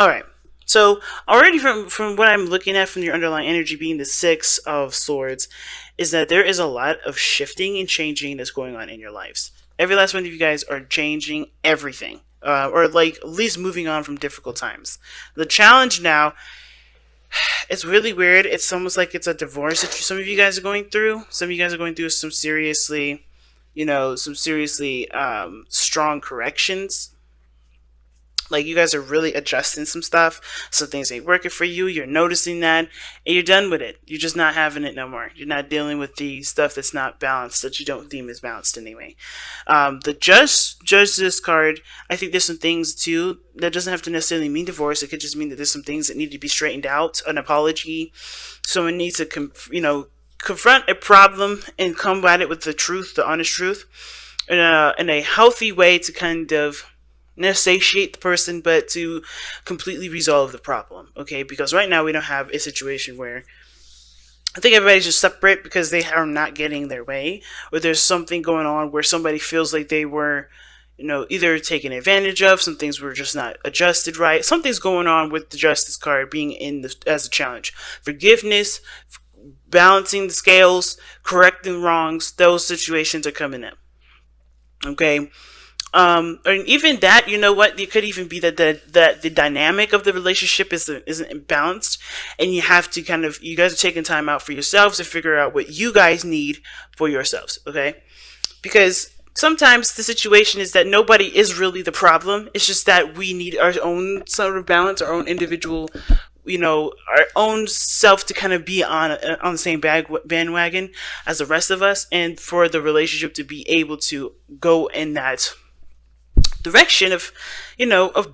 All right. So already from what I'm looking at from your underlying energy being the Six of Swords, is that there is a lot of shifting and changing that's going on in your lives. Every last one of you guys are changing everything, or like at least moving on from difficult times. The challenge now, it's really weird. It's almost like it's a divorce that some of you guys are going through. Some of you guys are going through some seriously, some seriously strong corrections. Like you guys are really adjusting some stuff. Some things ain't working for you. You're noticing that, and you're done with it. You're just not having it no more. You're not dealing with the stuff that's not balanced, that you don't deem as balanced anyway. The judge this card. I think there's some things too that doesn't have to necessarily mean divorce. It could just mean that there's some things that need to be straightened out. An apology. Someone needs to confront a problem and combat it with the truth, the honest truth, in a healthy way to kind of not satiate the person, but to completely resolve the problem. Okay, because right now we don't have a situation where I think everybody's just separate because they are not getting their way, or there's something going on where somebody feels like they were, either taken advantage of. Some things were just not adjusted right. Something's going on with the Justice card being as a challenge. Forgiveness, balancing the scales, correcting wrongs. Those situations are coming up. Okay. Or even that, you know what? It could even be that the dynamic of the relationship isn't balanced, and you have to you guys are taking time out for yourselves to figure out what you guys need for yourselves, okay? Because sometimes the situation is that nobody is really the problem. It's just that we need our own sort of balance, our own individual, our own self to kind of be on the same bandwagon as the rest of us, and for the relationship to be able to go in that direction of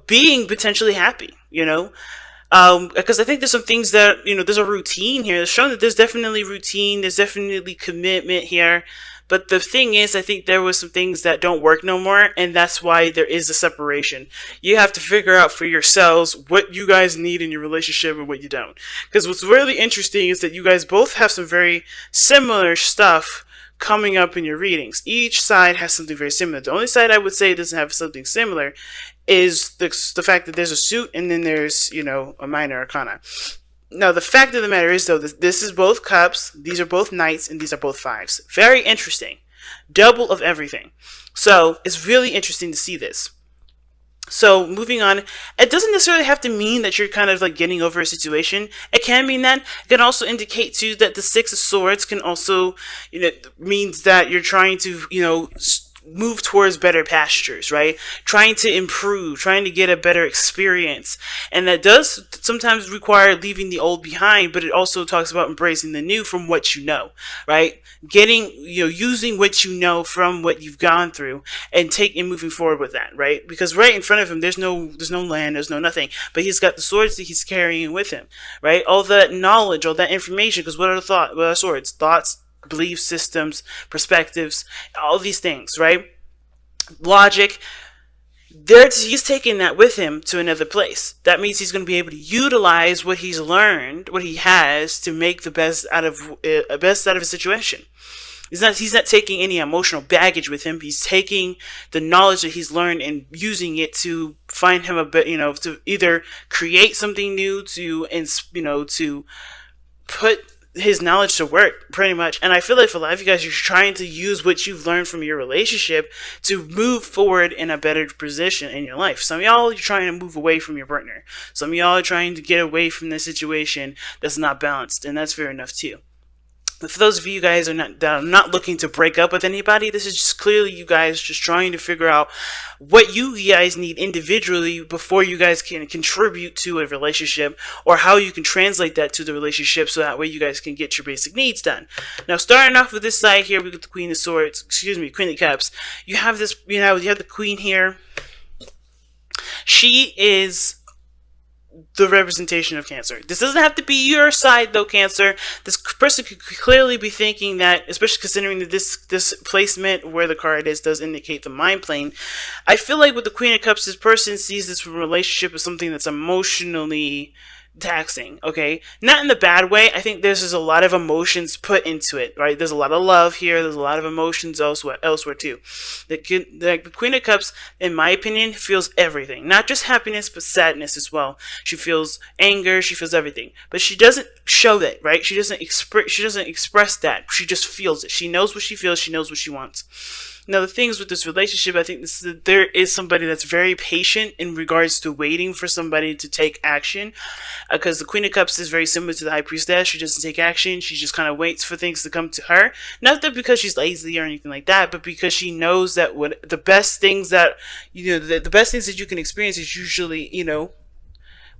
being potentially happy, because I think there's some things that there's a routine here. It's shown that there's definitely routine, there's definitely commitment here, but the thing is, I think there was some things that don't work no more, and that's why there is a separation. You have to figure out for yourselves what you guys need in your relationship and what you don't, because what's really interesting is that you guys both have some very similar stuff coming up in your readings. Each side has something very similar. The only side I would say doesn't have something similar is the fact that there's a suit and then there's, a minor arcana. Now, the fact of the matter is, though, this is both cups, these are both knights, and these are both fives. Very interesting. Double of everything. So, it's really interesting to see this. So, moving on, it doesn't necessarily have to mean that you're kind of like getting over a situation. It can mean that. It can also indicate, too, that the Six of Swords can also, means that you're trying to, move towards better pastures, right? Trying to improve, trying to get a better experience. And that does sometimes require leaving the old behind, but it also talks about embracing the new from what you know, right? Getting, using what you know from what you've gone through and moving forward with that, right? Because right in front of him, there's no land, there's no nothing, but he's got the swords that he's carrying with him, right? All that knowledge, all that information, because what are swords? Thoughts, belief systems, perspectives, all these things, right? Logic. He's taking that with him to another place. That means he's going to be able to utilize what he's learned, what he has, to make the best out of a situation. He's not taking any emotional baggage with him. He's taking the knowledge that he's learned and using it to find him a bit, to either create something new, to put his knowledge to work, pretty much. And I feel like for a lot of you guys, you're trying to use what you've learned from your relationship to move forward in a better position in your life. Some of y'all are trying to move away from your partner. Some of y'all are trying to get away from this situation that's not balanced, and that's fair enough too. But for those of you guys that are not looking to break up with anybody, this is just clearly you guys just trying to figure out what you guys need individually before you guys can contribute to a relationship, or how you can translate that to the relationship so that way you guys can get your basic needs done. Now, starting off with this side here, we got the Queen of Swords, Queen of Cups. You have this, you have the Queen here. She is the representation of Cancer. This doesn't have to be your side, though, Cancer. This person could clearly be thinking that, especially considering that this placement where the card is does indicate the mind plane. I feel like with the Queen of Cups, this person sees this relationship as something that's emotionally taxing, okay? Not in the bad way. I think there's just a lot of emotions put into it, right? There's a lot of love here. There's a lot of emotions elsewhere too. The Queen of Cups, in my opinion, feels everything. Not just happiness, but sadness as well. She feels anger. She feels everything. But she doesn't show that, right? She doesn't express that. She just feels it. She knows what she feels. She knows what she wants. Now, the things with this relationship, I think there is somebody that's very patient in regards to waiting for somebody to take action. Because the Queen of Cups is very similar to the High Priestess. She doesn't take action. She just kind of waits for things to come to her. Not that because she's lazy or anything like that, but because she knows that the best things that, the best things that you can experience is usually,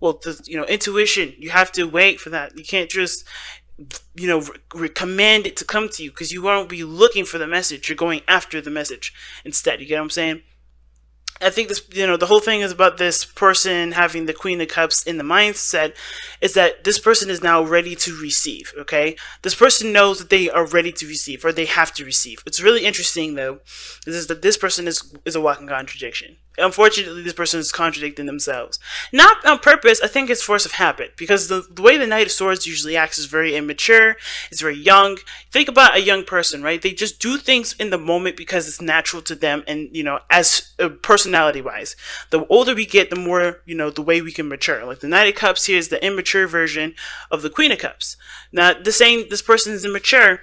intuition. You have to wait for that. You can't just command it to come to you, because you won't be looking for the message. You're going after the message instead. You get what I'm saying? I think this, the whole thing is about this person having the Queen of Cups in the mindset is that this person is now ready to receive, okay? This person knows that they are ready to receive, or they have to receive. What's really interesting, though, is that this person is a walking contradiction. Unfortunately, this person is contradicting themselves. Not on purpose. I think it's force of habit, because the way the Knight of Swords usually acts is very immature. It's very young. Think about a young person, right? They just do things in the moment because it's natural to them, and, as personality-wise. The older we get, the more, the way we can mature. Like the Knight of Cups here is the immature version of the Queen of Cups. Now, this person is immature,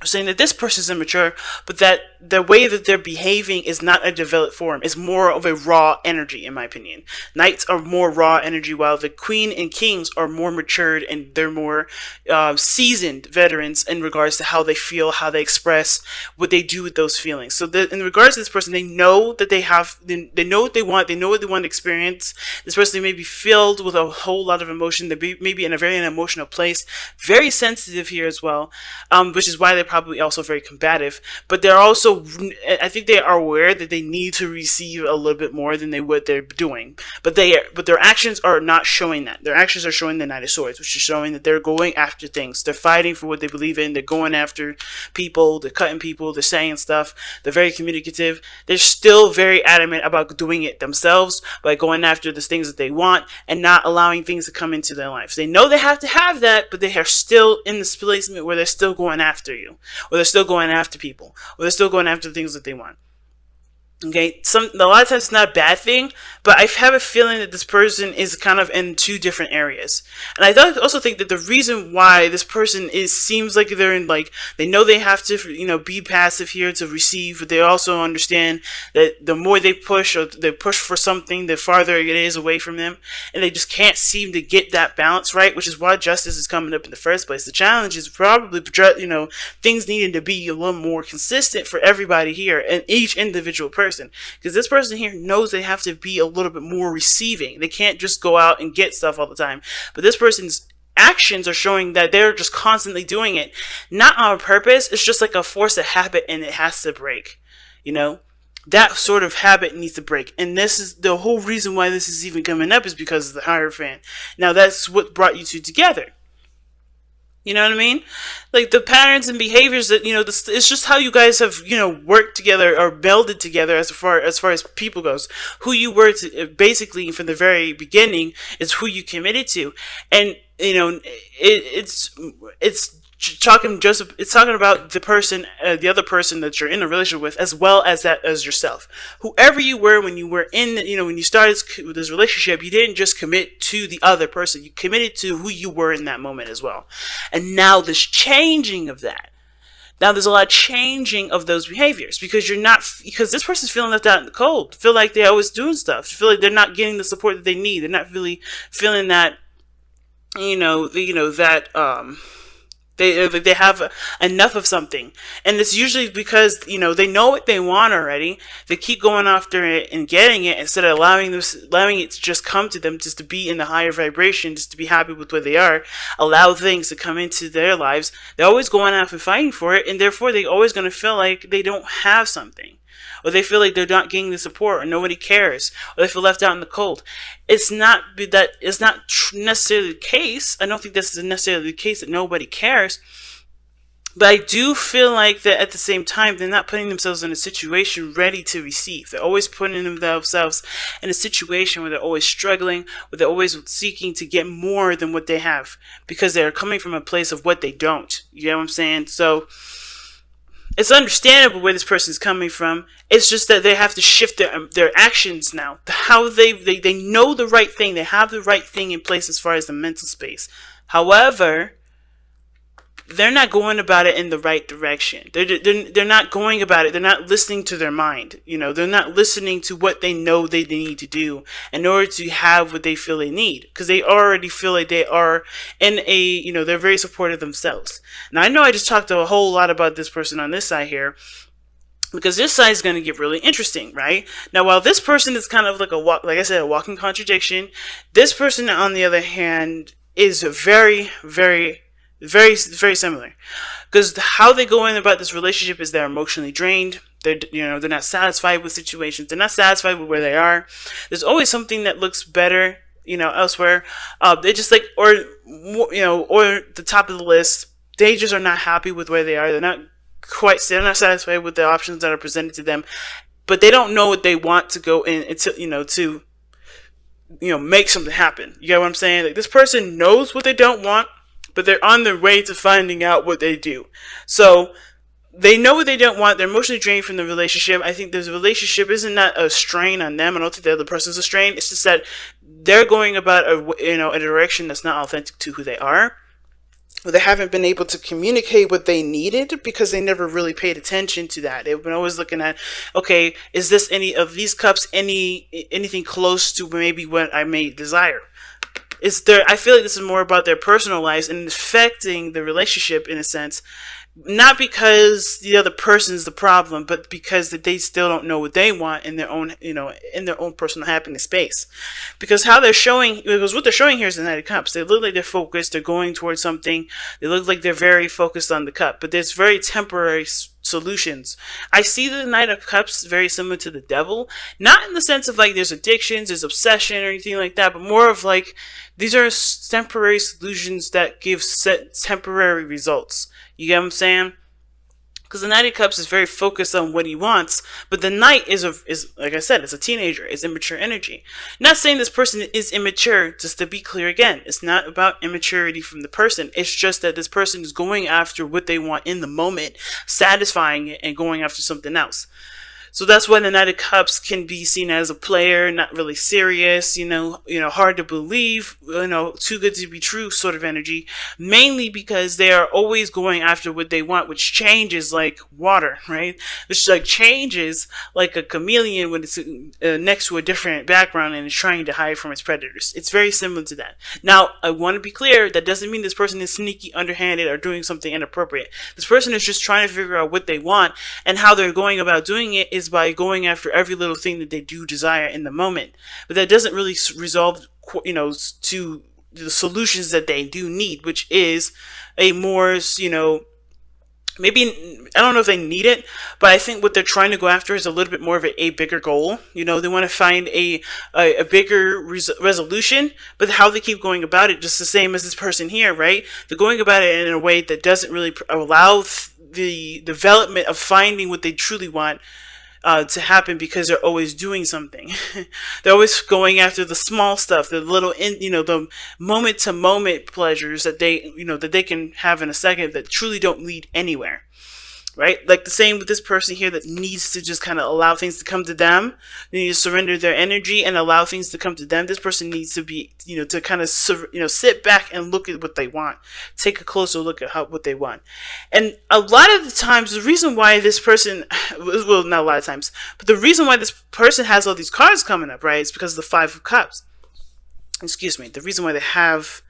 saying that this person is immature, but that the way that they're behaving is not a developed form. It's more of a raw energy, in my opinion. Knights are more raw energy, while the Queen and Kings are more matured, and they're more seasoned veterans in regards to how they feel, how they express, what they do with those feelings. So in regards to this person, they know that they know what they want, they know what they want to experience. This person may be filled with a whole lot of emotion. They may be in a very emotional place, very sensitive here as well, which is why they're probably also very combative, but they're also, I think they are aware that they need to receive a little bit more than they're doing, but their actions are not showing that. Their actions are showing the Knight of Swords, which is showing that they're going after things. They're fighting for what they believe in. They're going after people. They're cutting people. They're saying stuff. They're very communicative. They're still very adamant about doing it themselves by going after the things that they want and not allowing things to come into their lives. They know they have to have that, but they are still in this placement where they're still going after you. Or they're still going after people, or they're still going after the things that they want. Okay, a lot of times it's not a bad thing, but I have a feeling that this person is kind of in two different areas. And I also think that the reason why this person seems like they're in, like, they know they have to, be passive here to receive, but they also understand that the more they push, or they push for something, the farther it is away from them, and they just can't seem to get that balance right, which is why justice is coming up in the first place. The challenge is probably, things needing to be a little more consistent for everybody here and each individual person. Because this person here knows they have to be a little bit more receiving. They can't just go out and get stuff all the time. But this person's actions are showing that they're just constantly doing it. Not on purpose. It's just like a force of habit, and it has to break. That sort of habit needs to break. And this is the whole reason why this is even coming up, is because of the Hierophant. Now, that's what brought you two together. You know what I mean? Like the patterns and behaviors that, it's just how you guys have, worked together or melded together as far as people goes. Who you were to, basically from the very beginning is who you committed to. And, it's talking about the person, the other person that you're in a relationship with, as well as yourself. Whoever you were when you were in, when you started this relationship, you didn't just commit to the other person. You committed to who you were in that moment as well. And now there's changing of that. Now there's a lot of changing of those behaviors, because because this person's feeling left out in the cold. Feel like they're always doing stuff. Feel like they're not getting the support that they need. They're not really feeling that, they have enough of something. And it's usually because, they know what they want already. They keep going after it and getting it, instead of allowing it to just come to them, just to be in the higher vibration, just to be happy with where they are, allow things to come into their lives. They're always going after fighting for it, and therefore they're always going to feel like they don't have something. Or they feel like they're not getting the support, or nobody cares, or they feel left out in the cold. It's not necessarily the case. I don't think this is necessarily the case that nobody cares. But I do feel like that at the same time, they're not putting themselves in a situation ready to receive. They're always putting themselves in a situation where they're always struggling, where they're always seeking to get more than what they have because they're coming from a place of what they don't. You know what I'm saying? So it's understandable where this person's coming from. It's just that they have to shift their actions now. How they know the right thing. They have the right thing in place as far as the mental space. However, they're not going about it in the right direction. They're not going about it. They're not listening to their mind. You know, they're not listening to what they know they need to do in order to have what they feel they need. Because they already feel like they are in a, you know, they're very supportive themselves. Now, I know I just talked a whole lot about this person on this side here, because this side is going to get really interesting, right? Now, while this person is kind of like like I said, a walking contradiction, this person, on the other hand, is very similar, because how they go in about this relationship is they're emotionally drained. They're not satisfied with situations. They're not satisfied with where they are. There's always something that looks better, elsewhere. They just like, or the top of the list. They just are not happy with where they are. They're not satisfied with the options that are presented to them, but they don't know what they want to go in to make something happen. You get what I'm saying? Like, this person knows what they don't want, but they're on their way to finding out what they do. So they know what they don't want. They're emotionally drained from the relationship. I think this relationship isn't not a strain on them. I don't think the other person's a strain. It's just that they're going about a direction that's not authentic to who they are. They haven't been able to communicate what they needed because they never really paid attention to that. They've been always looking at, okay, is this any of these cups anything close to maybe what I may desire? I feel like this is more about their personal lives and affecting the relationship in a sense, not because the other person's the problem, but because that they still don't know what they want in their own, in their own personal happiness space. Because what they're showing here is the Knight of Cups. They look like they're focused. They're going towards something. They look like they're very focused on the cup, but there's very temporary solutions. I see the Knight of Cups very similar to the Devil, not in the sense of like there's addictions, there's obsession or anything like that, but more of like these are temporary solutions that give set temporary results. You get what I'm saying? Because the Knight of Cups is very focused on what he wants, but the Knight is like I said, it's a teenager. It's immature energy. Not saying this person is immature. Just to be clear again, it's not about immaturity from the person. It's just that this person is going after what they want in the moment, satisfying it, and going after something else. So that's why the Knight of Cups can be seen as a player, not really serious, hard to believe, too good to be true sort of energy, mainly because they are always going after what they want, which changes like water, right? Which like changes like a chameleon when it's next to a different background and is trying to hide from its predators. It's very similar to that. Now, I want to be clear, that doesn't mean this person is sneaky, underhanded, or doing something inappropriate. This person is just trying to figure out what they want, and how they're going about doing it is by going after every little thing that they do desire in the moment. But that doesn't really resolve, to the solutions that they do need, which is a more, maybe, I don't know if they need it, but I think what they're trying to go after is a little bit more of a bigger goal. They want to find a bigger resolution, but how they keep going about it, just the same as this person here, right? They're going about it in a way that doesn't really allow the development of finding what they truly want to happen, because they're always doing something. They're always going after the small stuff, the little, the moment to moment pleasures that they can have in a second that truly don't lead anywhere. Right? Like the same with this person here that needs to just kind of allow things to come to them. They need to surrender their energy and allow things to come to them. This person needs to be, to kind of, sit back and look at what they want. Take a closer look at what they want. And a lot of the times, the reason why this person, well, not a lot of times, but the reason why this person has all these cards coming up, right, is because of the Five of Cups. Excuse me. The reason why they have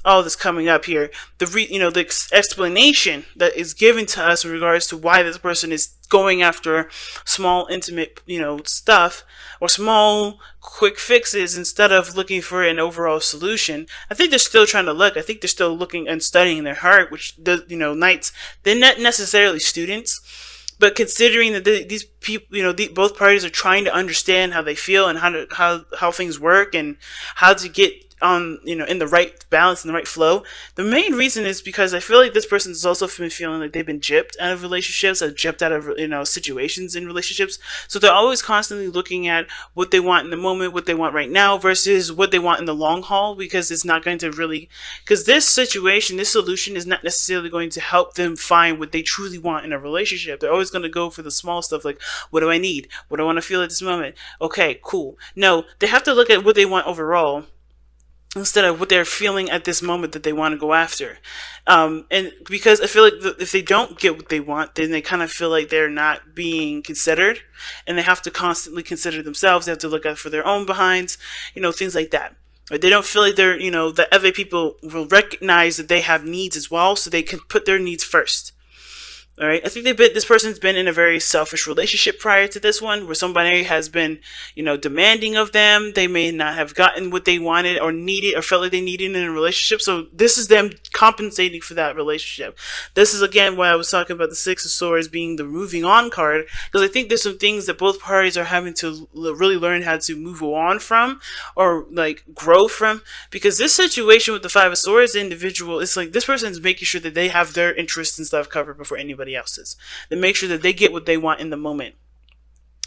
all this coming up here, the explanation that is given to us in regards to why this person is going after small, intimate, stuff, or small, quick fixes instead of looking for an overall solution. I think they're still trying to look. I think they're still looking and studying their heart, which Knights, they're not necessarily students. But considering that these people, both parties are trying to understand how they feel and how things work and how to get on, in the right balance and the right flow. The main reason is because I feel like this person has also been feeling like they've been gypped out of relationships, or gypped out of, situations in relationships. So they're always constantly looking at what they want in the moment, what they want right now, versus what they want in the long haul, because it's not going to really, because this situation, this solution is not necessarily going to help them find what they truly want in a relationship. They're always going to go for the small stuff, like, what do I need? What do I want to feel at this moment? Okay, cool. No, they have to look at what they want overall, instead of what they're feeling at this moment that they want to go after. And because I feel like if they don't get what they want, then they kind of feel like they're not being considered, and they have to constantly consider themselves. They have to look out for their own behinds, things like that. Or they don't feel like they're, that other people will recognize that they have needs as well, so they can put their needs first. All right, I think this person's been in a very selfish relationship prior to this one, where somebody has been, demanding of them. They may not have gotten what they wanted or needed or felt like they needed in a relationship. So this is them compensating for that relationship. This is, again, why I was talking about the Six of Swords being the moving on card, because I think there's some things that both parties are having to really learn how to move on from, or like grow from. Because this situation with the Five of Swords individual, it's like this person's making sure that they have their interests and stuff covered before anybody else's. They make sure that they get what they want in the moment.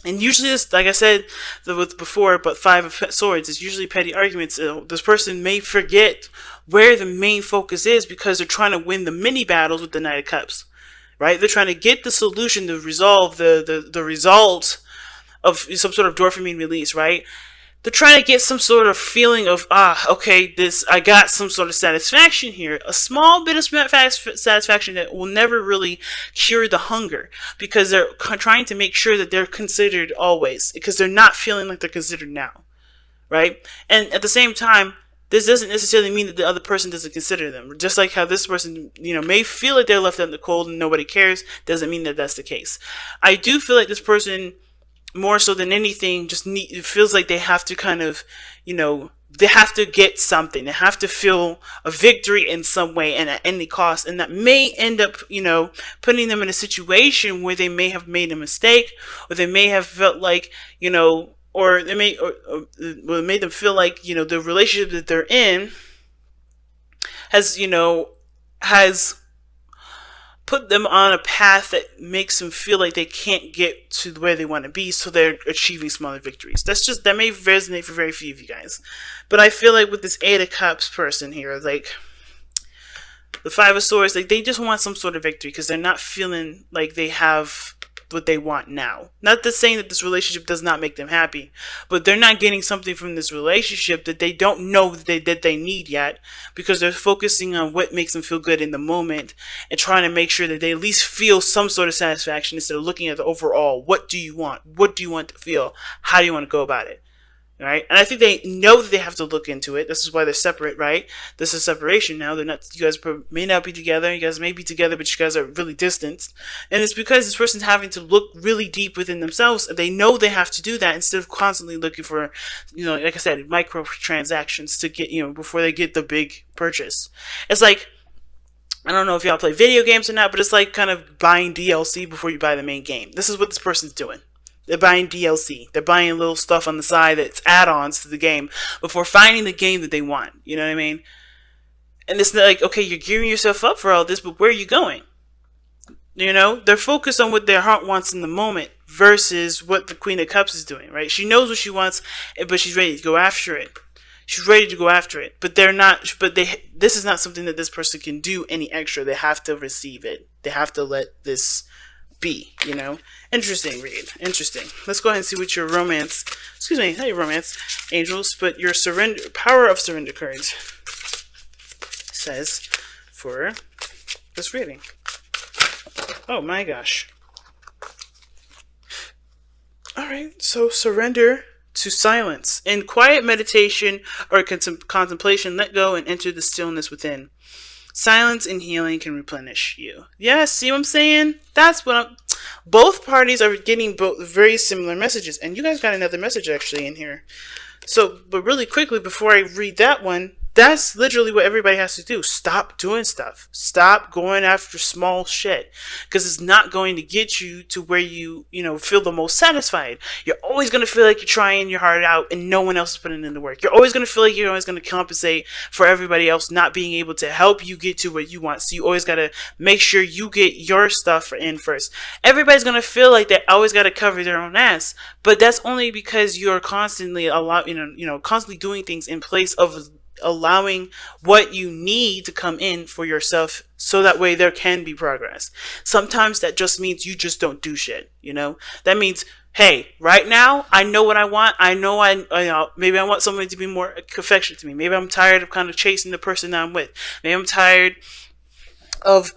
And usually this, like I said before, but Five of Swords is usually petty arguments. This person may forget where the main focus is, because they're trying to win the mini battles with the Knight of Cups, right? They're trying to get the solution to resolve the result of some sort of dopamine release, right? They're trying to get some sort of feeling of, okay, I got some sort of satisfaction here. A small bit of satisfaction that will never really cure the hunger, because they're trying to make sure that they're considered always, because they're not feeling like they're considered now, right? And at the same time, this doesn't necessarily mean that the other person doesn't consider them. Just like how this person, may feel like they're left out in the cold and nobody cares, doesn't mean that that's the case. I do feel like this person, more so than anything, it feels like they have to kind of, they have to get something. They have to feel a victory in some way and at any cost. And that may end up, putting them in a situation where they may have made a mistake, or they may have felt like, or they may, or made them feel like, the relationship that they're in has, has put them on a path that makes them feel like they can't get to where they want to be, so they're achieving smaller victories. That may resonate for very few of you guys. But I feel like with this Eight of Cups person here, like the Five of Swords, like they just want some sort of victory, because they're not feeling like they have what they want now. Not to saying that this relationship does not make them happy, but they're not getting something from this relationship that they don't know that they need yet, because they're focusing on what makes them feel good in the moment and trying to make sure that they at least feel some sort of satisfaction, instead of looking at the overall. What do you want? What do you want to feel? How do you want to go about it? Right? And I think they know that they have to look into it. This is why they're separate, right? This is separation now. They're not. You guys may not be together. You guys may be together, but you guys are really distanced. And it's because this person's having to look really deep within themselves. They know they have to do that, instead of constantly looking for, like I said, micro transactions to get, before they get the big purchase. It's like, I don't know if y'all play video games or not, but it's like kind of buying DLC before you buy the main game. This is what this person's doing. They're buying DLC. They're buying little stuff on the side that's add-ons to the game before finding the game that they want. You know what I mean? And it's like, okay, you're gearing yourself up for all this, but where are you going? They're focused on what their heart wants in the moment versus what the Queen of Cups is doing, right? She knows what she wants, but she's ready to go after it. She's ready to go after it, but they're not. But this is not something that this person can do any extra. They have to receive it. They have to let this be, Interesting read. Interesting. Let's go ahead and see what your romance, not your romance, angels, but your power of surrender cards says for this reading. Oh my gosh. Alright, so surrender to silence. In quiet meditation or contemplation, let go and enter the stillness within. Silence and healing can replenish you. Yeah, see what I'm saying? That's what both parties are getting both very similar messages. And you guys got another message actually in here. So, but really quickly, before I read that one, that's literally what everybody has to do. Stop doing stuff. Stop going after small shit, because it's not going to get you to where you feel the most satisfied. You're always going to feel like you're trying your heart out and no one else is putting in the work. You're always going to feel like you're always going to compensate for everybody else not being able to help you get to what you want. So you always got to make sure you get your stuff in first. Everybody's going to feel like they always got to cover their own ass, but that's only because you're constantly constantly doing things in place of allowing what you need to come in for yourself, so that way there can be progress. Sometimes that just means you just don't do shit. That means, hey, right now I know what I want. I know maybe I want somebody to be more affectionate to me. Maybe I'm tired of kind of chasing the person that I'm with. Maybe I'm tired of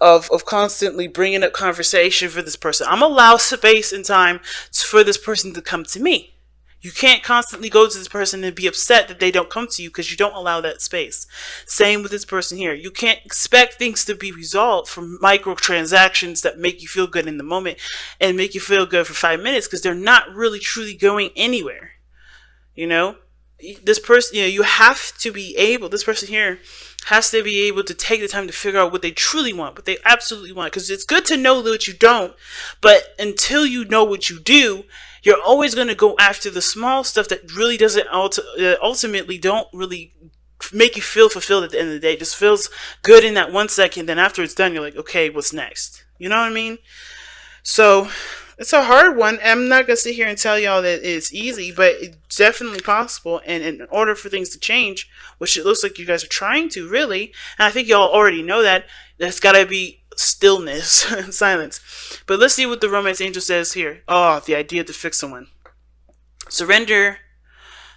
constantly bringing up conversation for this person. I'm allow space and time for this person to come to me. You can't constantly go to this person and be upset that they don't come to you, because you don't allow that space. Same with this person here. You can't expect things to be resolved from microtransactions that make you feel good in the moment and make you feel good for 5 minutes, because they're not really truly going anywhere. This person, you have to be able, this person here has to be able to take the time to figure out what they truly want, what they absolutely want. Because it's good to know what you don't, but until you know what you do, you're always going to go after the small stuff that really doesn't ultimately don't really make you feel fulfilled at the end of the day. It just feels good in that 1 second. Then after it's done, you're like, okay, what's next? You know what I mean? So it's a hard one. I'm not going to sit here and tell y'all that it's easy, but it's definitely possible. And in order for things to change, which it looks like you guys are trying to, really, and I think y'all already know that, there's got to be stillness, silence. But let's see what the romance angel says here. Oh, the idea to fix someone. Surrender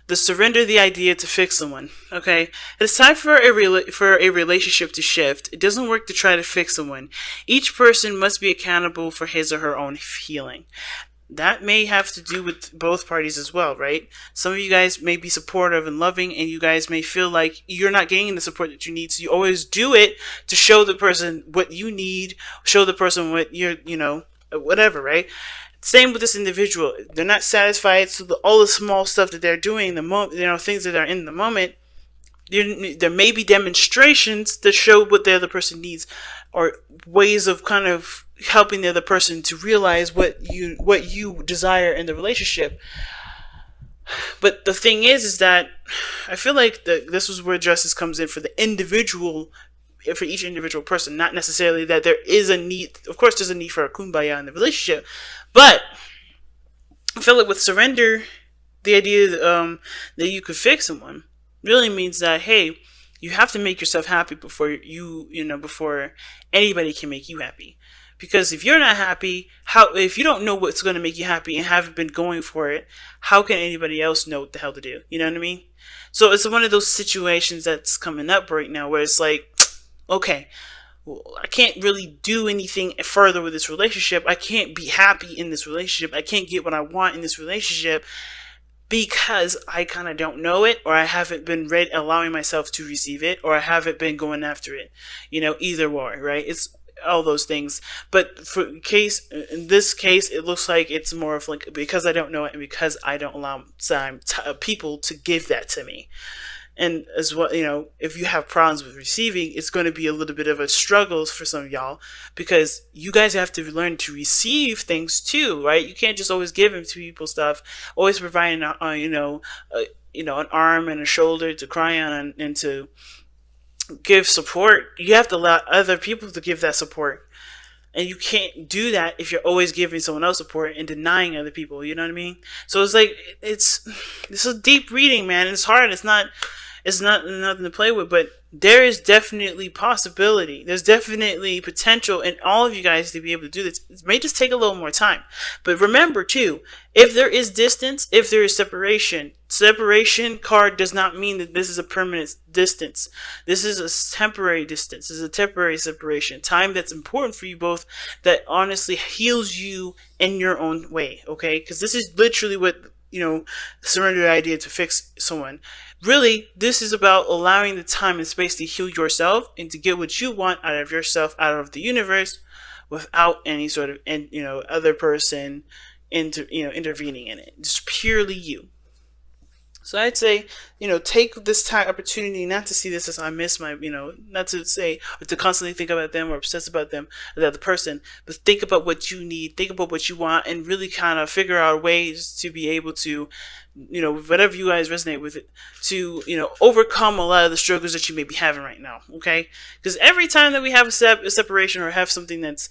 the idea to fix someone. Okay, it's time for a relationship to shift. It doesn't work to try to fix someone. Each person must be accountable for his or her own healing. That may have to do with both parties as well, right? Some of you guys may be supportive and loving, and you guys may feel like you're not getting the support that you need, so you always do it to show the person what you need, show the person what you're, whatever, right? Same with this individual. They're not satisfied, so all the small stuff that they're doing, things that are in the moment, there may be demonstrations that show what the other person needs, or ways of kind of helping the other person to realize what you desire in the relationship. But the thing is that I feel like this is where justice comes in for the individual, for each individual person. Not necessarily that there is a need. Of course, there's a need for a kumbaya in the relationship, but I feel like with surrender, the idea that you could fix someone really means that, hey, you have to make yourself happy before before anybody can make you happy. Because if you're not happy, if you don't know what's going to make you happy and haven't been going for it, how can anybody else know what the hell to do? You know what I mean? So it's one of those situations that's coming up right now where it's like, okay, well, I can't really do anything further with this relationship. I can't be happy in this relationship. I can't get what I want in this relationship because I kind of don't know it, or I haven't been allowing myself to receive it, or I haven't been going after it. Either or, right? It's all those things. But in this case, it looks like it's more of like, because I don't know it and because I don't allow people to give that to me. And as well, if you have problems with receiving, it's going to be a little bit of a struggle for some of y'all, because you guys have to learn to receive things too, right? You can't just always give to people stuff, always providing, an arm and a shoulder to cry on and to give support. You have to allow other people to give that support. And you can't do that if you're always giving someone else support and denying other people, you know what I mean? So it's like, this is a deep reading, man. It's hard. It's not nothing to play with, but there is definitely possibility. There's definitely potential in all of you guys to be able to do this. It may just take a little more time. But remember too, if there is distance, if there is separation card does not mean that this is a permanent distance. This is a temporary distance. This is a temporary separation. Time that's important for you both, that honestly heals you in your own way, okay? Because this is literally what, surrender the idea to fix someone. Really, this is about allowing the time and space to heal yourself and to get what you want out of yourself, out of the universe, without any sort of other person intervening in it. Just purely you. So I'd say, take this time opportunity not to see this as I miss my, not to say or to constantly think about them or obsess about them or the other person, but think about what you need, think about what you want, and really kind of figure out ways to be able to, whatever you guys resonate with it, to, overcome a lot of the struggles that you may be having right now. Okay, because every time that we have a separation or have something that's